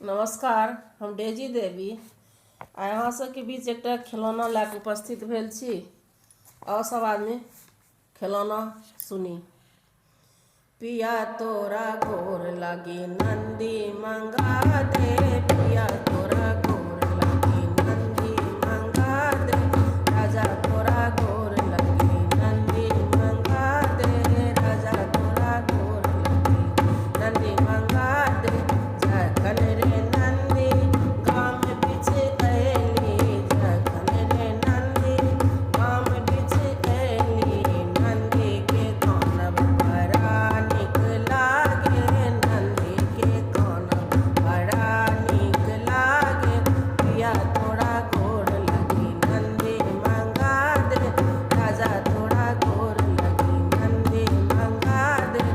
नमस्कार, हम डेजी देवी आइ अहाँ सबके बीच एकटा खिलौना लए कऽ उपस्थित भेल छी। आओ सब आदमी खिलौना सुनी। पिया तोरा गोर लगी नंदी मंगा दे, पिया तोरा गोर लगी नंदी मंगा दे, राजा तोरा गोर लगी नंदी मंगा दे, राजा तोरा गोर लगी नंदी मंगा दे। जखन रे नंदी गाम बीच अयली, जखन रे नंदी गाम बीच अयली, नंदी के कानब बड़ा नीक लागे, नंदी के कानब बड़ा नीक लागे, पिया तोरा गोर लगी नंदी मंगा दे, राजा तोरा गोर लगी नंदी मंगा दे।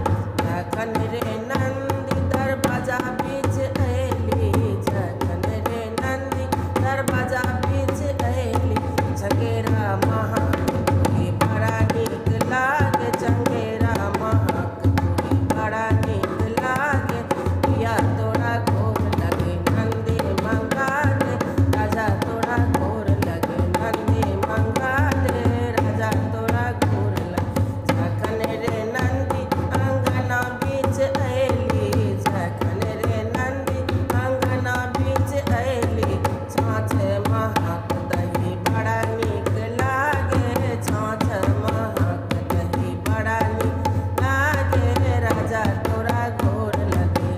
जखन रे नंदी दरवाजा बीच अयली, जखन रे नंदी दरवाजा बीच अयली, चंगेरा महक तोरी बड़ा नीक लागे, चंगेरा महक तोरी बड़ा नीक लागे, पिया तोरा गोर लगे नंदी मंगा दे, राजा तोरा गोर लगे नंदी मंगा दे, राजा तोरा गोर लगे। जखन रे नंदी अंगना बीच अयली, जखन रे नंदी अंगना बीच अयली, छाछ महक दही बड़ा नीक लागे, छाछ महक दही बड़ा नीक लागे, राजा तोरा गोर लगे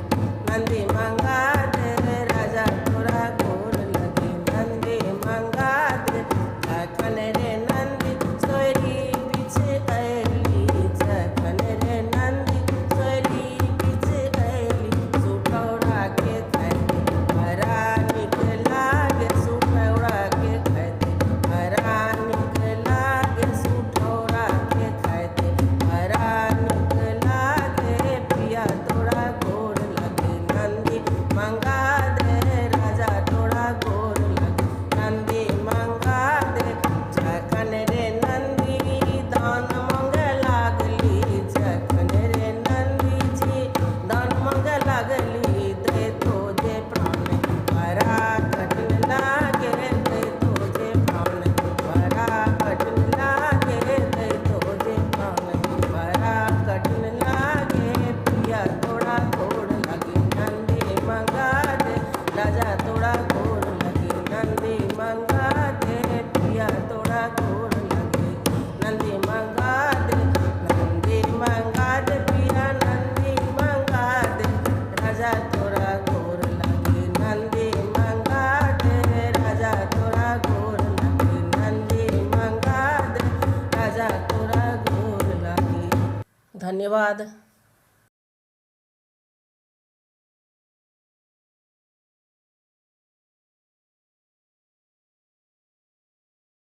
नंदी मंगा दे, राजा तोरा गोर लगे नंदी मंगा दे। जखन रे नंदी सोरी बीच अयली, जखन रे नंदी सोरी बीच अयली, सुठौरा के खाइते बड़ा नीक लागे, सुठौरा के खाइते बड़ा नीक लागे, सुठौरा के खाइते बड़ा नीक लागे, पिया तोरा गोर लगे नंदी मंगा दे, राजा तोरा गोर लगे नंदी मंगा दे। जखन रे नंदी दान मांगे लागली, जखन रे नंदी जी दान मांगे लागली, दे तो जे प्राण बड़ा कठिन लागे, दे तो जे प्राण बड़ा कठिन लागे, दे तो जे प्राण बड़ा कठिन लागे, पिया तोरा गोर लगे नंदी मंगा दे, राजा तोरा गोर लगे नंदी मंगा दे, पिया तोरा गोर लगे नंदी मंगा दे, नंदी मंगा दे, पिया नंदी मंगा दे, राजा तोरा गोर लगे नंदी मंगा दे, राजा तोरा गोर लगे नंदी मंगा दे, राजा तोरा गोर लगे। धन्यवाद।